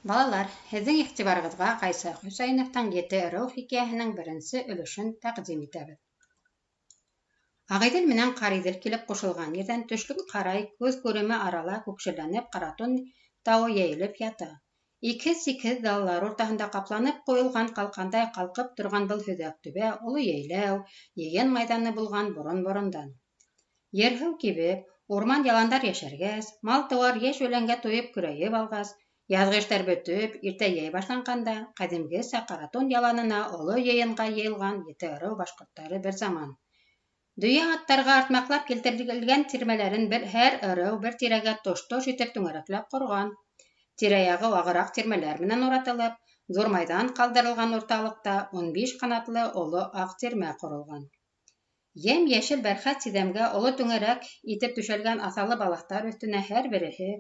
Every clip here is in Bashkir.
Балалар, һеҙҙең иғтибарығыҙға Ҡайса Хөсәйеновтың «Ете ырыу» хикәйәһенең беренсе өлөшөн тәҡдим итәбеҙ. Ағиҙел менән Ҡариҙел килеп ҡушылған ерҙән төшлөк ҡарай күҙ күреме арала күкшелләнеп Ҡаратун тауы йәйелеп ята. Икһеҙ-сикһеҙ далалар уртаһында ҡапланып ҡуйылған ҡалҡандай ҡалҡып торған был һөҙәк түбә оло йәйләү, йыйын майҙаны булған борон-борондан. Ер-һыу кибеп, урман яландар йәшәргәс, мал-тыуар йәш үләнгә туйып көрәйеп алғас, яҙғы эштәр бөтөп, иртә йәй башланғанда, ҡәҙимгесә Ҡаратун яланына оло йыйынға йыйылған Ете ырыу башҡорттары бер заман. Дөйә аттарға артмаҡлап килтерелгән тирмәләрен һәр ырыу бер тирәгә тош-тош итеп түңәрәкләп ҡорған. Тирә-яғы ағыраҡ тирмәләр менән уратылып, ҙур майҙан ҡалдырылған урталыҡта 15 ҡанатлы оло аҡ тирмә ҡоролған. Йәм-йәшел бәрхәт сиҙәмгә оло түңәрәк итеп түшәлгән аҫалы балаҫтар өҫтөнә һәр береһе,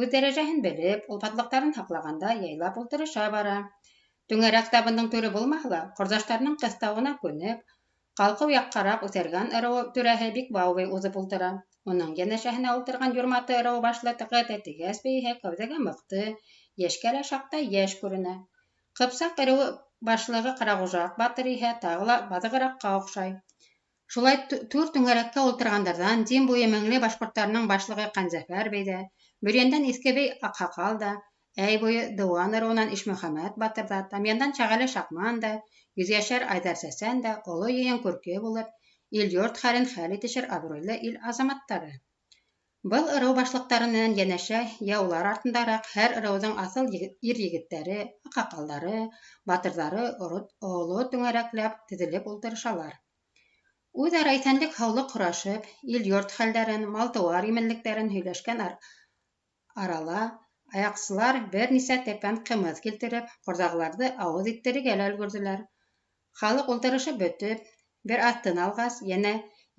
үҙ дәрәжәһен белеп, улпатлыҡтарын һаҡлағанда яйлап ултырыша бара. Түңәрәк табындың түре булмаһа ла, ҡорҙаштарының ҡыҫтауына күнеп, ҡалҡыу яҡҡараҡ үҫәргән ырыуы түрәһе Бикбауый уҙып ултыра. Уның йәнәшәһенә ултырған Юрматы ырыуы башлығы Тәтегәс бейеһе кәүҙәгә мыҡты, йәшкә лә шаҡтай йәш күренә. Ҡыпсаҡ ырыуы башлығы Ҡарағужа Аҡбатыр иһә тағы ла баҙығыраҡҡа оҡшай. Шулай түр түңәрәккә ултырғандарҙан дин буйы меңле башҡорттарының башлығы Ҡәнзәфәр бей ҙә, Бөрйәндән Иҫке бей Аҡһаҡал да, Әй буйы Дыуан ырыуынан Ишмөхәмәт Батыр ҙа, Тамъяндан Шәғәле Шаҡман да, Йөҙйәшәр Айҙар Сәсән дә оло йыйын күрке булып, ил-йорт хәлен хәл итешер абруйлы ил азаматтары. Был ырыу башлыҡтары менән йәнәшә йә улар артындараҡ һәр ырыуҙың аҫыл ир-егеттәре, аҡһаҡалдары, батырҙары оло түңәрәкләп теҙелеп ултырышалар. Үҙ-ара иҫәнлек-һаулыҡ һорашып, ил-йорт хәлдәрен, мал-тыуар именлектәрен һөйләшкән арала аяҡсылар бер нисә тәпән ҡымыҙ килтереп, ҡорҙағыларҙы ауыҙ иттерергә лә өлгөрҙөләр. Халыҡ ултырышып бөтөп, бер аҙ тын алғас, йәнә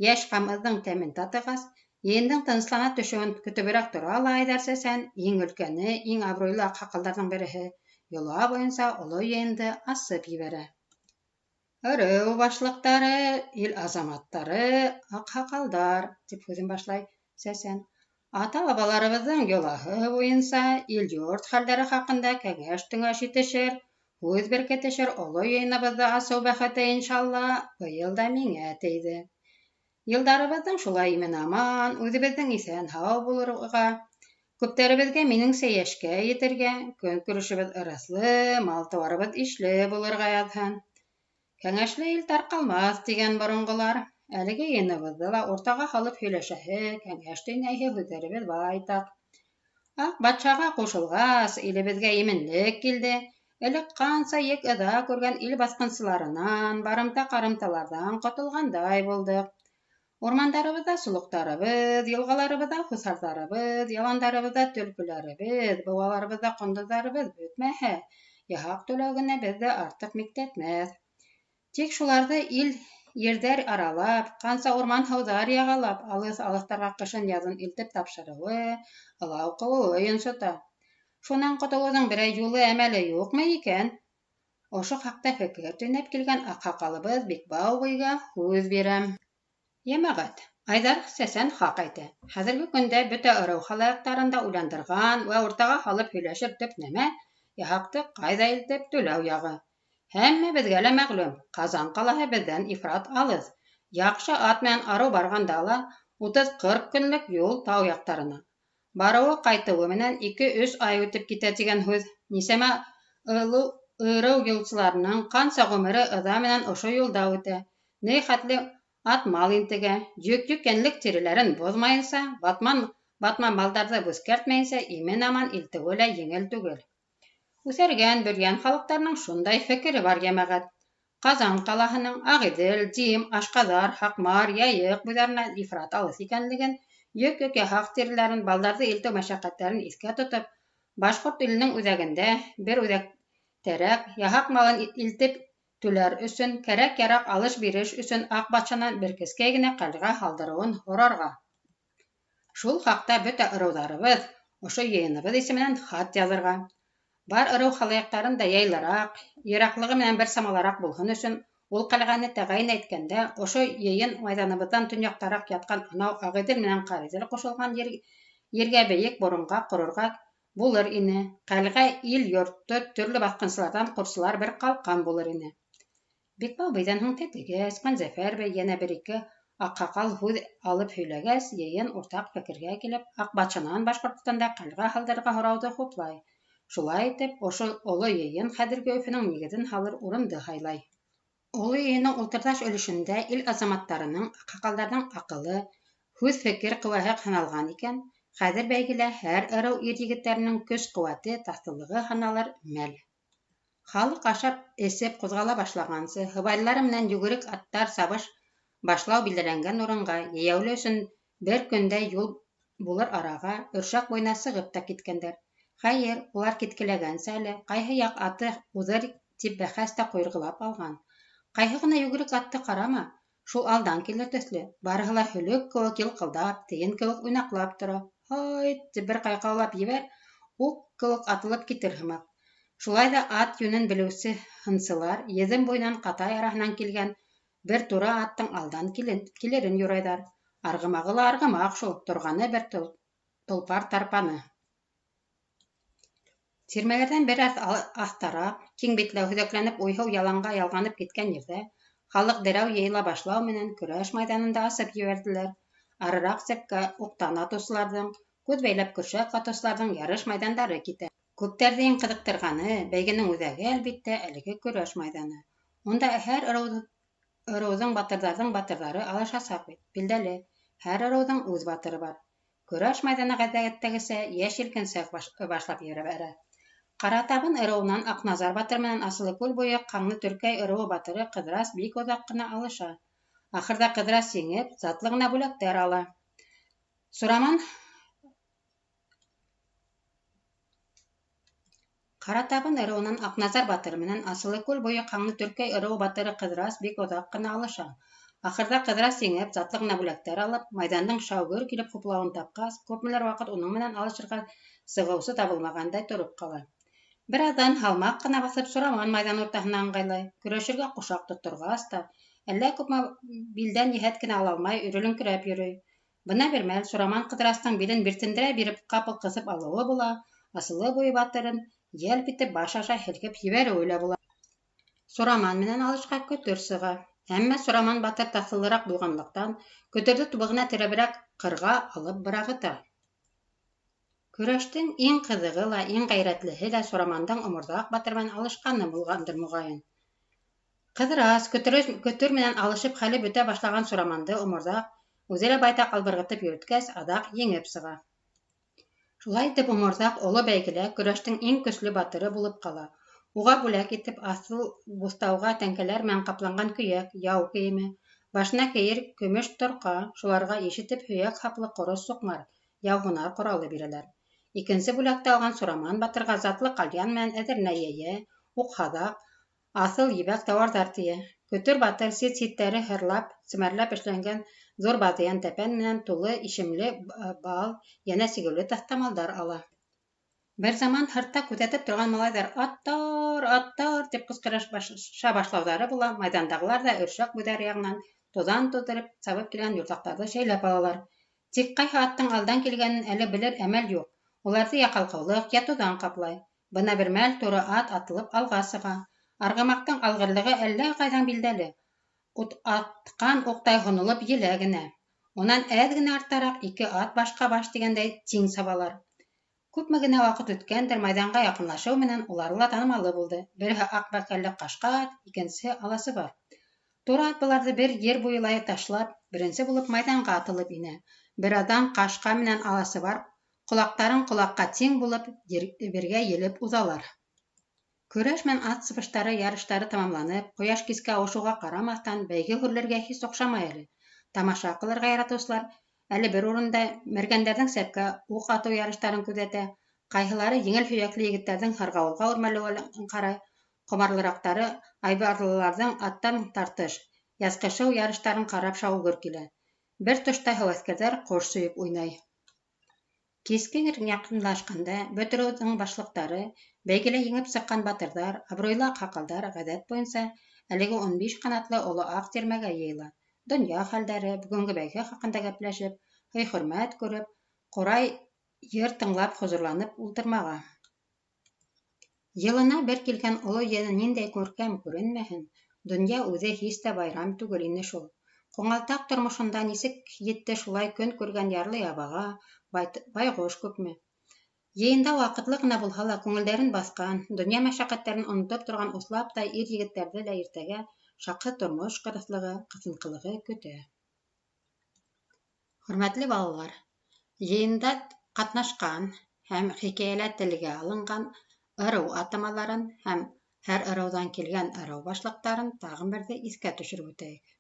йәш ҡымыҙҙың тәмен татығас, йыйындың тыныслана төшөүен көтөбөрәк тора ла Айҙар Сәсән, иң өлкәне, иң абруйлы аҡһаҡалдарҙың береһе, йола буйынса оло йыйынды асып ебәрә. Ырыу башлыҡтары, ил азаматтары, аҡһаҡалдар, тип һүҙен башлай Сәсән. Ата-бабаларыбыҙҙың йолаһы буйынса ил-йорт хәлдәре хаҡында кәңәш-төңәш итешер, һүҙ беркетешер оло йыйыныбыҙҙы асыу бәхете, иншалла, быйыл да миңә тейҙе. Йылдарыбыҙҙың шулай имен-аман, үҙебеҙҙең иҫән-һау булырға, күптәребеҙгә минеңсә йәшкә етергә, көн-күрешебеҙ ырыҫлы, мал-тыуарыбыҙ ишле булырға яҙһын. Кәңәшле ил тарҡалмаҫ, тигән боронғолар. Әлеге йыйыныбыҙҙы ла уртаға һалып һөйләшәһе, кәңәш тейнәйһе һүҙҙәребеҙ байтаҡ. Аҡ батшаға ҡушылғас, илебеҙгә именлек килде, элек ҡанса ек-ыҙа күргән ил баҫҡынсыларынан, барымта-ҡарымталарҙан ҡотолғандай булдыҡ. Урмандарыбыҙҙа солоҡтарыбыҙ, йылғаларыбыҙҙа һуҫарҙарыбыҙ, яландарыбыҙҙа төлкөләребеҙ, быуаларыбыҙҙа ҡондоҙҙарыбыҙ бөтмәһә, яһаҡ түләү генә беҙҙе артыҡ миктәтмәҫ. Тик шуларҙы ил-ерҙәр аралап, ҡанса урман-һыуҙар яғалап, алыҫ-алыҫтарға ҡышын-яҙын илтеп тапшырыуы, ылау ҡыуыуы йонсота. Шунан ҡотолоуҙың берәй юлы, әмәле юҡмы икән? Ошо хаҡта фекер төйнәп килгән аҡһаҡалыбыҙ Бикбауыйға һүҙ бирәм. Йәмәғәт, Айҙар Сәсән хаҡ әйтә. Хәҙерге көндә бөтә ырыу халыҡтарында уйландырған вә уртаға һалып һөйләшер төп нәмә яһаҡты ҡайҙа илтеп түләү яғы. Һәммәбеҙгә лә мәғлүм, Ҡазан ҡалаһы беҙҙән ифрат алыҫ. Яҡшы ат менән арыу барғанда ла 30-40 көнлөк юл тау яҡтарына. Барыуы-ҡайтыуы менән 2-3 ай үтеп китә тигән һүҙ. Нисәмә ырыу юлсыларының ҡанса ғүмере ыҙа менән ошо юлда үтә. Ни хәтле ат-мал интегә, йөк-йәнлек тиреләрен боҙмайынса, батман малдарҙы бүҫкәртмәйенсә имен-аман илтеүе лә еңел түгел. Үҫәргән Бөрйән халыҡтарының шундай фекере бар, йәмәғәт. Ҡазан ҡалаһының Ағиҙел, Дим, Ашҡаҙар, Һаҡмар, Яйыҡ буйҙарынан ифрат алыҫ икәнлеген, йөк яһаҡ тиреләрен, балдарҙы илтеү мәшәҡәттәрен иҫкә тотоп, башҡорт иленең үҙәгендә бер үҙәктәрәк яһаҡ малын илтеп түләр өсөн, кәрәк-яраҡ алыш-биреш өсөн Аҡ батшанан бер кескәй генә ҡәлғә һалдырыуын һорарға. Шул хаҡта бөтә ырыуҙарыбыҙ ошо йыйыныбыҙ исеменән хат яҙырға. Бар ырыу халыҡтарын да яйлыраҡ, йыраҡлығы менән бер самалараҡ булһын өсөн, ул ҡәлғәне тәғәйен әйткәндә, ошо йыйын майҙаныбыҙҙан төньяҡтараҡ ятҡан анау Ағиҙел менән Ҡариҙел ҡушылған ергә бейек боронға ҡорорға Булыр ине. Ҡәлғә ил-йортто төрлө баҫҡынсыларҙан ҡурсылар бер ҡалҡан булыр ине. Бикбабыйҙан һуң тәтегәс, Ҡәнзәфәр бей йәнә бер-ике аҡһаҡал һүҙ алып һөйләгәс, йыйын уртаҡ фекергә килеп, Аҡбатшанан Башҡортостанда ҡәлғә һалдырырға һорауҙы хуплай. Шулай итеп, ошо оло йыйын хәҙерге Өфөнөң нигеҙен һалыр урынды һайлай. Оло йыйындың ултырҙаш өлөшөндә ил азаматтарының, аҡһаҡалдарҙың аҡылы, һүҙ-фекер ҡеүәһе һыналған икән, хәҙер бәйгелә һәр ырыу ир-егеттәренең көс-ҡеүәте, таҫтылығы һаналыр мәл. Халыҡ ашап-эсеп ҡуҙғала башлағансы, һыбайлары менән йүгерек аттар сабыш башлау билдәләнгән урынға, йәйәүле өсөн бер көндәй юл булыр араға, Өршәк буйына сығып та киткәндәр. Хәйер, улар киткеләгәнсә әле, ҡайһы яҡ аты уҙыр тип бәхәс тә ҡуйырғылап алған. Ҡайһы ғына йүгерек атты ҡарама, шул алдан килер төҫлө, барыһы ла һөлөк кеүек йылҡылдап, тейен кеүек уйнаҡлап тора. Һайт тип бер ҡайҡаулап ебәр, уҡ кеүек атылып китер һымаҡ. Шулай ҙа ат йүнен белеүсе һынсылар еҙем буйынан ҡатай араһынан килгән бер тура аттың алдан килерен юрайҙар. Арғымағы ла арғымаҡ шул, торғаны бер толпар тарпаны. Тирмәләрҙән бер аҙ аҫтараҡ, киң битләү һөҙәкләнеп уйһыу яланға ялғанып киткән ерҙә, халыҡ дерәү йыйыла башлау менән көрәш майҙанын да асып ебәрҙеләр. Арыраҡ сәпкә уҡтан атыусыларҙың, күҙ бәйләп көршәк атыусыларҙың ярыш майҙандары китә. Күптәрҙе иң ҡыҙыҡтырғаны, бәйгенең үҙәге, әлбиттә, әлеге көрәш майҙаны. Унда һәр ырыуҙың батырҙары алышасаҡ бит, билдәле, һәр ырыуҙың үҙ батыры бар. Көрәш майҙаны ғәҙәттәгесә йәш-елкенсәк башлап ебәрә. Ҡаратабын ырыуынан Аҡназар батыр менән Асылыкүл буйы Ҡаңлы Төркәй ырыуы батыры Ҡыҙырас бик оҙаҡ ҡына алыша. Ахырҙа Ҡыҙырас еңеп, затлы ғына бүләктәр ала. Ҡаратабын ырыуынан Аҡназар батыр менән Асылыкүл буйы Ҡаңлы Төркәй ырыуы батыры Ҡыҙырас бик оҙаҡ ҡына алыша. Ахырҙа Ҡыҙырас еңеп, затлы ғына бүләктәр алып, майҙандың шау-гөр килеп хуплауын тапҡас, күпмелер ваҡыт уның менән алышырға сығыусы табылмағандай тороп ҡала. Бер аҙҙан һалмаҡ ҡына баҫып Сураман майҙан уртаһына ыңғайлай. Көрәшергә ҡушаҡ тотторғас та, әллә күпме билдән йәһәт кенә ала алмай өрөлөңкөрәп йөрөй. Бына бер мәл Сураман Ҡыҙырастың билен биртендерә биреп ҡапыл ҡыҫып алыуы була, Асылы буйы батырын йәлп итеп баш аша һелкеп ебәреүе лә була. Сураман менән алышҡа көтөр сыға. Әммә Сураман батыр таҫыллыраҡ булғанлыҡтан, көтөрҙө тубығына терәберәк ҡырға алып бырағыта. Көрәштең иң ҡыҙығы ла, иң ғәйрәтлеһе лә Сурамандың Оморҙаҡ батыр менән алышҡаны булғандыр, моғайын. Ҡыҙырас, көтөр менән алышып хәле бөтә башлаған Сураманды Оморҙаҡ, үҙе лә байтаҡ албырғытып йөрөткәс, аҙаҡ еңеп сыға. Шулай итеп Оморҙаҡ оло бәйгелә көрәштең иң көслө батыры булып ҡала. Уға бүләк итеп аҫыл буҫтауға тәңкәләр менән ҡапланған көйәк, яу кейеме, башына кейер көмөш торҡа, шуларға ишетеп һөйәк һаплы ҡорос суҡмар, яуһунар ҡоралы бирәләр. Икенсе бүләкте алған Сураман батырға затлы ҡальян менән әҙернә йәйә, уҡ-һаҙаҡ, аҫыл ебәк тауарҙар тейә. Көтөр батыр сит-ситтәре һырлап, семәрләп эшләнгән ҙур баҙыян тәпән менән тулы ишемле бал, йәнә сигеүле таҫтамалдар ала. Бер заман һыртта күҙәтеп торған малайҙар «Аттар! Аттар!» тип ҡысҡырыша башлауҙары була, майҙандағылар да Өршәк буйҙары яғынан туҙан туҙҙырып сабып килгән юртаҡтарҙы шәйләп алалар. Тик ҡайһы аттың алдан килгәнен әле белер әмәл юҡ. Уларҙы йә ҡалҡыулыҡ, йә туҙан ҡаплай. Бына бер мәл туры ат атылып алға сыға. Арғымаҡтың алғырлығы әллә ҡайҙан билдәле. Атҡан уҡтай һонолоп елә генә. Унан әҙ генә арттараҡ ике ат башҡа баш тигәндәй тиң сабалар. Күпме генә ваҡыт үткәндер, майҙанға яҡынлашыу менән улары ла танымалы булды. Береһе аҡ бәкәлле ҡашҡа ат, икенсеһе аласыбар. Тура ат быларҙы бер ер буйлай ташлап, беренсе булып майҙанға атылып инә. Бер аҙҙан ҡашҡа менән аласыбар ҡолаҡтарын ҡолаҡҡа тиң булып, бергә елеп уҙалар. Көрәш менән ат сыбыштары ярыштары тамамланып, ҡояш кискә ауышыуға ҡарамаҫтан, бәйге һүрләргә һис оҡшамай әле. Тамаша ҡылырға яратыусылар әле бер урында мәргәндәрҙең сәпкә уҡ атыу ярыштарын күҙәтә, ҡайһылары еңел һөйәкле егеттәрҙең һырғауылға үрмәләүен ҡарай, ҡомарлыраҡтары айбарлыларҙың аттан тартыш, яҫҡышыу ярыштарын ҡарап шауғыр килә. Бер тошта һәүәҫкәрҙәр ҡош сөйөп уйнай. Киске яҡынлашҡанда бөтөрөүҙең башлыҡтары, бәйгелә еңеп сыҡҡан батырҙар, абруйлы аҡһаҡалдар ғәҙәт буйынса әлеге 15 ҡанатлы оло аҡ тирмәгә йыйыла. Донъя хәлдәре, бөгөнгө бәйге хаҡында гәпләшеп, һый-хөрмәт күреп, ҡурай йыр тыңлап хозурланып ултырмаға. Йылына бер килгән оло йәне ниндәй күркәм күренмәһен, донъя үҙе һис тә байрам түгел ине шул. Ҡуңалтаҡ тормошонда нисек етте шулай көн күргән ярлы-ябаға, байғош күпме. Йыйында ваҡытлы ғына булһа ла күңелдәрен баҫҡан, донъя мәшәҡәттәрен онотоп торған уҫлаптай ир-егеттәрҙе лә иртәгә шаҡы тормош ҡырыҫлығы, ҡыҫынҡылығы көтә. Хөрмәтле балалар, йыйында ҡатнашҡан һәм хикәйәлә телгә алынған ырыу атамаларын һәм һәр ырыуҙан килгән ырыу башлыҡтарын тағын берҙе иҫкә төшөрөп үтәйек.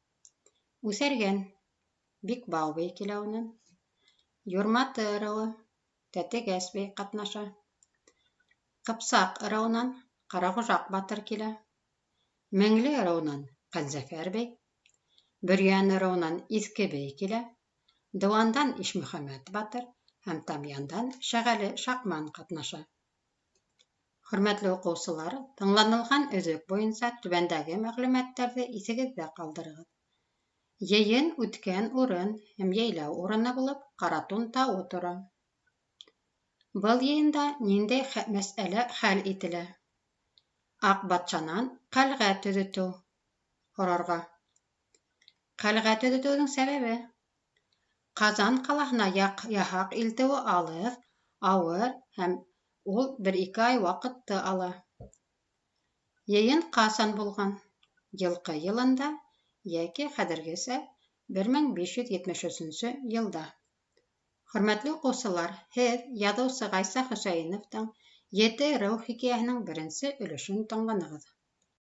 Үҫәргән Бикбаубей килә унан. Юрматы ырыуы Тәте Гәсбей ҡатнаша. Ҡыпсаҡ ырыуынан Ҡарағужаҡ батыр килә. Меңле ырыуынан Ҡәнзәфәр бей. Бөрйән ырыуынан Иҫке бей килә. Дыуандан Ишмөхәмәт батыр һәм Тамъяндан Шәғәле Шаҡман ҡатнаша. Хөрмәтле уҡыусылар, тыңланылған өҙөк буйынса түбәндәге мәғлүмәттәрҙе иҫегеҙҙә ҡалдырығыҙ. Йыйын үткән урын һәм йәйләү урыны булып Ҡаратун тауы тора. Был йыйында ниндәй мәсьәлә хәл ителә? Аҡ батшанан ҡәлғә төҙөтөү һорарға. Ҡәлғә төҙөтөүҙең сәбәбе? Ҡазан ҡалаһына яһаҡ илтеүе алыҫ, ауыр һәм ул 1-2 ай ваҡытты ала. Йыйын ҡасан булған? Йылҡы йылында йәки хәҙергесә 1573 йылда. Хөрмәтле уҡыусылар, һеҙ яҙыусы Ғайса Хөсәйеновтың 7 ырыу хикәйәһенең 1-нсе өлөшөн тыңланығыҙ.